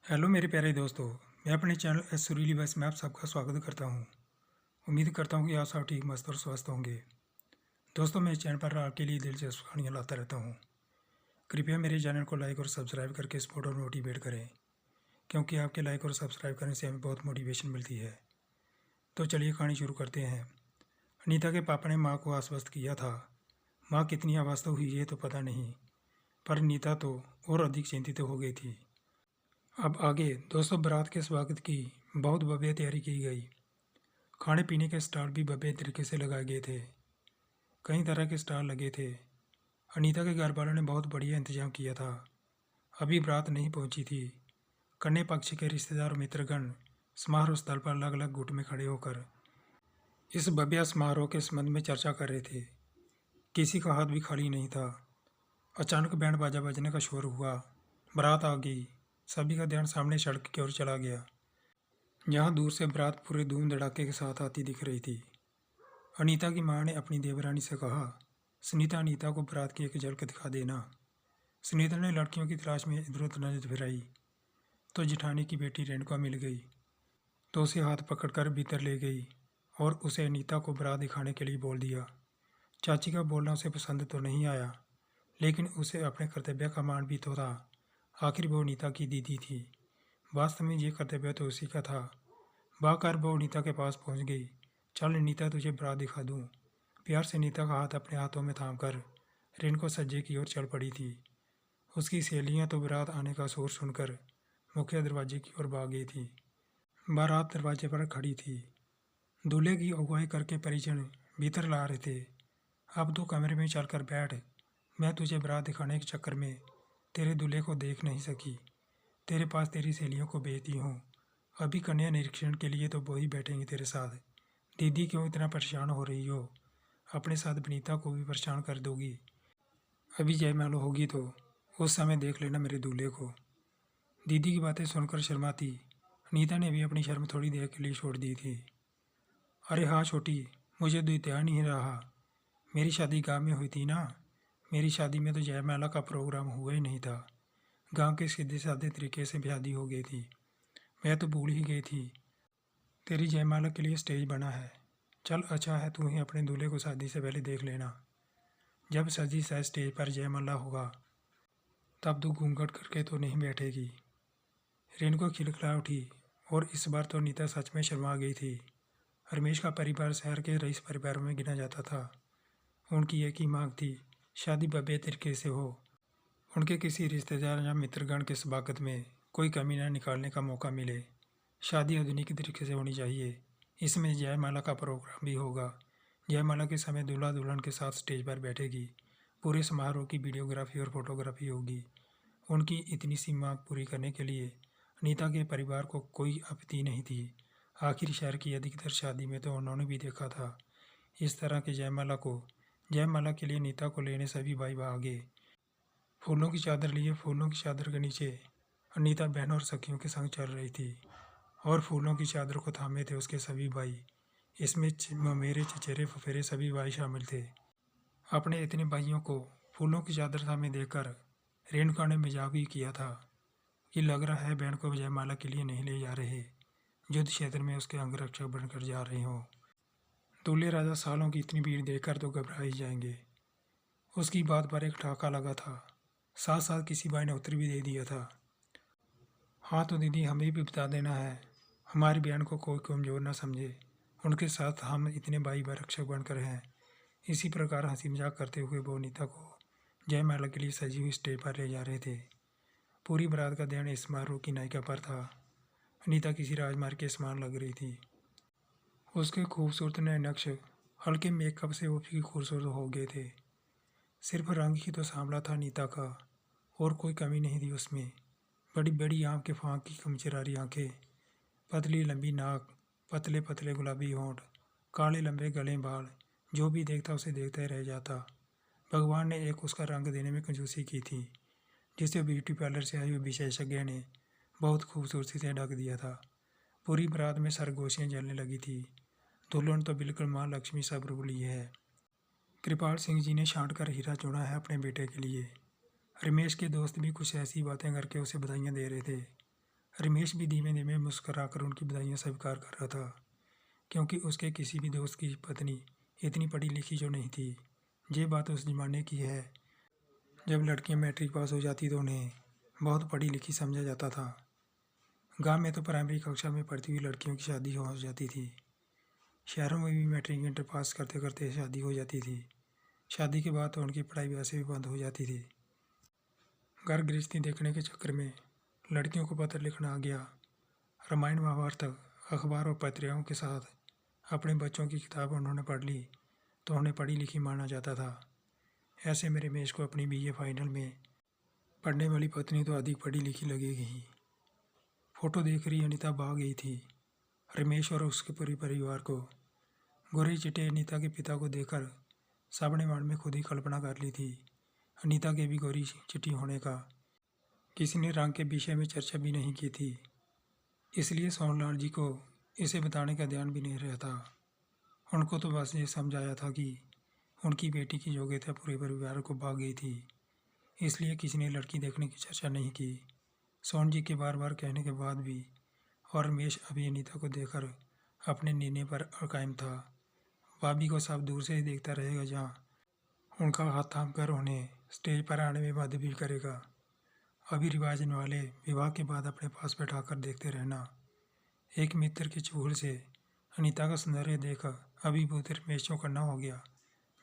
Hello मेरे प्यारे दोस्तों। मैं अपने चैनल एस सुरीली बस में आप सबका स्वागत करता हूं। उम्मीद करता हूं कि आप सब ठीक मस्त और स्वस्थ होंगे। दोस्तों, मैं इस चैनल पर आपके लिए दिलचस्प कहानियाँ लाता रहता हूं। कृपया मेरे चैनल को लाइक और सब्सक्राइब करके सपोर्ट और मोटिवेट करें, क्योंकि आपके लाइक और सब्सक्राइब करने से हमें बहुत मोटिवेशन मिलती है। तो चलिए कहानी शुरू करते हैं। अनीता के पापा ने माँ को आश्वस्त किया था। माँ कितनी आश्वस्त हुई ये तो पता नहीं, पर अनीता तो और अधिक चिंतित हो गई थी। अब आगे दोस्तों, बारात के स्वागत की बहुत भव्य तैयारी की गई। खाने पीने के स्टॉल भी भव्य तरीके से लगाए गए थे। कई तरह के स्टॉल लगे थे। अनीता के घर वालों ने बहुत बढ़िया इंतजाम किया था। अभी बारात नहीं पहुंची थी। कन्या पक्ष के रिश्तेदार और मित्रगण समारोह स्थल पर अलग अलग गुट में खड़े होकर इस भव्य समारोह के संबंध में चर्चा कर रहे थे। किसी का हाथ भी खाली नहीं था। अचानक बैंड बाजा बजने का शोर हुआ। बारात आ गई। सभी का ध्यान सामने सड़क की ओर चला गया, जहाँ दूर से बारात पूरे धूम धड़ाके के साथ आती दिख रही थी। अनीता की मां ने अपनी देवरानी से कहा, सुनीता, अनीता को बारात की एक झलक दिखा देना। सुनीता ने लड़कियों की तलाश में इधर उधर नजर फिराई तो जिठानी की बेटी रेणुका मिल गई। तो उसे हाथ पकड़कर भीतर ले गई और उसे अनीता को बारात दिखाने के लिए बोल दिया। चाची का बोलना उसे पसंद तो नहीं आया, लेकिन उसे अपने कर्तव्य का मान भी तो था। आखिर वो अनीता की दीदी थी। वास्तव में ये कर्तव्य तो उसी का था। बाकर वो अनीता के पास पहुंच गई। चल अनीता, तुझे बारात दिखा दूं। प्यार से अनीता का हाथ अपने हाथों में थाम कर रेणुका सज्जे की ओर चल पड़ी थी। उसकी सहेलियां तो बारात आने का शोर सुनकर मुख्य दरवाजे की ओर भाग गई थी। बारात दरवाजे पर खड़ी थी। दूल्हे की अगुवाई करके परिजन भीतर ला रहे थे। अब तू कमरे में चलकर बैठ। मैं तुझे बारात दिखाने के चक्कर में तेरे दूल्हे को देख नहीं सकी। तेरे पास तेरी सहेलियों को भेजती हूँ। अभी कन्या निरीक्षण के लिए तो वो ही बैठेंगी तेरे साथ। दीदी क्यों इतना परेशान हो रही हो? अपने साथ विनीता को भी परेशान कर दोगी। अभी जयमाला होगी तो उस समय देख लेना मेरे दूल्हे को। दीदी की बातें सुनकर शर्माती अनीता ने भी अपनी शर्म थोड़ी देर के लिए छोड़ दी थी। अरे हाँ छोटी, मुझे तो ध्यान नहीं रहा। मेरी शादी गाँव में हुई थी ना। मेरी शादी में तो जयमाला का प्रोग्राम हुआ ही नहीं था। गांव के सीधे साधे तरीके से शादी हो गई थी। मैं तो भूल ही गई थी तेरी जयमाला के लिए स्टेज बना है। चल अच्छा है, तू ही अपने दूल्हे को शादी से पहले देख लेना। जब सजी सज स्टेज पर जयमाला होगा तब तू घूंघट करके तो नहीं बैठेगी। रेणुका खिलखिला उठी और इस बार तो नीता सच में शर्मा गई थी। रमेश का परिवार शहर के रईस परिवारों में गिना जाता था। उनकी एक ही मांग थी, शादी भव्य तरीके से हो। उनके किसी रिश्तेदार या मित्रगण के स्वागत में कोई कमी न निकालने का मौका मिले। शादी आधुनिक तरीके से होनी चाहिए। इसमें जयमाला का प्रोग्राम भी होगा। जयमाला के समय दूल्हा दुल्हन के साथ स्टेज पर बैठेगी। पूरे समारोह की वीडियोग्राफी और फोटोग्राफी होगी। उनकी इतनी सी मांग पूरी करने के लिए अनीता के परिवार को कोई आपत्ति नहीं थी। आखिर शहर की अधिकतर शादी में तो उन्होंने भी देखा था। इस तरह के जयमाला के लिए अनीता को लेने सभी भाई भागे। फूलों की चादर लिए फूलों की चादर के नीचे अनीता बहनों और सखियों के संग चल रही थी और फूलों की चादर को थामे थे उसके सभी भाई। इसमें मेरे चचेरे फफेरे सभी भाई शामिल थे। अपने इतने भाइयों को फूलों की चादर थामे देखकर रेणुका ने मजाक भी किया था कि लग रहा है बहन को जयमाला के लिए नहीं ले जा रहे, युद्ध क्षेत्र में उसके अंगरक्षक बनकर जा रहे हों। दूल्हे राजा सालों की इतनी भीड़ देखकर तो घबरा ही जाएंगे। उसकी बात पर एक ठाका लगा था। साथ साथ किसी भाई ने उत्तर भी दे दिया था, हाँ तो दीदी हमें भी बता देना है, हमारी बहन को कोई कमज़ोर ना समझे। उनके साथ हम इतने भाई रक्षक बनकर हैं। इसी प्रकार हंसी मजाक करते हुए वो अनीता को जयमाला के लिए सजी हुई स्टेज पर ले जा रहे थे। पूरी बारात का ध्यान इस समारोह की नायिका पर था। अनीता किसी राजकुमार के समान लग रही थी। उसके खूबसूरत नए नक्श हल्के मेकअप से वो भी खूबसूरत हो गए थे। सिर्फ रंग ही तो सांवला था अनीता का, और कोई कमी नहीं थी उसमें। बड़ी बड़ी आँख के फाँक की कमचरारी आँखें, पतली लंबी नाक, पतले पतले गुलाबी होंठ, काले लंबे गले बाल, जो भी देखता उसे देखता ही रह जाता। भगवान ने एक उसका रंग देने में कंजूसी की थी, जिसे ब्यूटी पार्लर से आई हुई विशेषज्ञ ने बहुत खूबसूरती से ढक दिया था। पूरी बारात में सरगोशियाँ जलने लगी थी। दुल्हन तो बिल्कुल माँ लक्ष्मी सा रूप ली है। कृपाल सिंह जी ने छांट कर हीरा चुना है अपने बेटे के लिए। रमेश के दोस्त भी कुछ ऐसी बातें करके उसे बधाइयाँ दे रहे थे। रमेश भी धीमे धीमे मुस्कराकर उनकी बधाइयाँ स्वीकार कर रहा था, क्योंकि उसके किसी भी दोस्त की पत्नी इतनी पढ़ी लिखी जो नहीं थी। ये बात उस ज़माने की है जब लड़कियां मैट्रिक पास हो जाती तो उन्हें बहुत पढ़ी लिखी समझा जाता था। गांव में तो प्राइमरी कक्षा में पढ़ती हुई लड़कियों की शादी हो जाती थी। शहरों में भी मैट्रिक इंटर पास करते करते शादी हो जाती थी। शादी के बाद तो उनकी पढ़ाई वैसे भी बंद हो जाती थी। घर गृहस्थी देखने के चक्कर में लड़कियों को पत्र लिखना आ गया। रामायण महाभारत अखबार और पत्रिकाओं के साथ अपने बच्चों की किताब उन्होंने पढ़ ली तो उन्हें पढ़ी लिखी माना जाता था। ऐसे में रमेश को अपनी बीए फाइनल में पढ़ने वाली पत्नी तो अधिक पढ़ी लिखी लगेगी ही। फोटो देख रही अनीता भाग गई थी। रमेश और उसके पूरे परिवार को गोरे चिट्टे अनीता के पिता को देखकर सामने मन में खुद ही कल्पना कर ली थी अनीता के भी गोरी चिट्टी होने का। किसी ने रंग के विषय में चर्चा भी नहीं की थी, इसलिए सोनलाल जी को इसे बताने का ध्यान भी नहीं रहता। उनको तो बस ये समझाया था कि उनकी बेटी की योग्यता पूरे परिवार को भाग गई थी, इसलिए किसी ने लड़की देखने की चर्चा नहीं की। सोन जी के बार बार कहने के बाद भी और रमेश अभी अनीता को देखकर अपने निर्णय पर कायम था। भाभी को सब दूर से ही देखता रहेगा, जहाँ उनका हाथ थाम कर उन्हें स्टेज पर आने में मदद भी करेगा। अभी रिवाज वाले विवाह के बाद अपने पास बैठाकर देखते रहना। एक मित्र की चुगल से अनीता का सौंदर्य देख अभिभूत रमेश चौंकन्ना हो गया।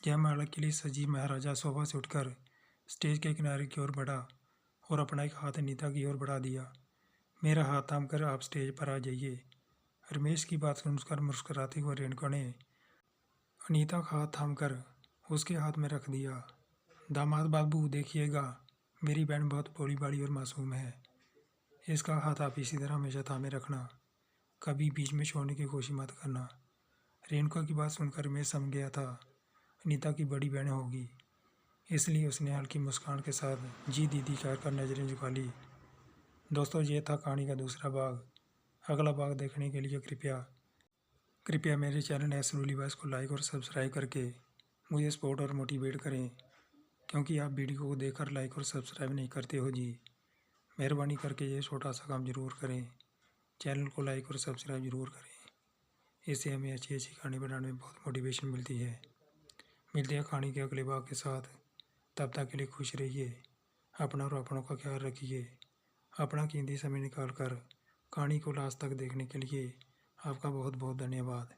जयमाला के लिए सजी महाराजा शोभा से उठकर स्टेज के किनारे की ओर बढ़ा और अपना एक हाथ अनीता की ओर बढ़ा दिया। मेरा हाथ थाम कर आप स्टेज पर आ जाइए। रमेश की बात सुनकर मुस्कुराते हुए रेणुका ने अनीता का हाथ थाम कर उसके हाथ में रख दिया। दामाद बाबू देखिएगा, मेरी बहन बहुत भोली भाली और मासूम है। इसका हाथ आप इसी तरह हमेशा थामे रखना, कभी बीच में छोड़ने की कोशिश मत करना। रेणुका की बात सुनकर रमेश समझ गया था अनीता की बड़ी बहन होगी, इसलिए उसने हल्की मुस्कान के साथ जी दीदी कहकर नज़रें झुका ली। दोस्तों, ये था कहानी का दूसरा भाग। अगला भाग देखने के लिए कृपया मेरे चैनल एसरूली बॉयज़ को लाइक और सब्सक्राइब करके मुझे सपोर्ट और मोटिवेट करें, क्योंकि आप वीडियो को देखकर लाइक और सब्सक्राइब नहीं करते हो जी। मेहरबानी करके ये छोटा सा काम ज़रूर करें, चैनल को लाइक और सब्सक्राइब ज़रूर करें। इससे हमें अच्छी अच्छी कहानी बनाने में बहुत मोटिवेशन मिलती है। मिलते हैं कहानी के अगले भाग के साथ। तब तक के लिए खुश रहिए, अपना और अपनों का ख्याल रखिए। अपना कीमती समय निकाल कर कहानी को लास्ट तक देखने के लिए आपका बहुत बहुत धन्यवाद।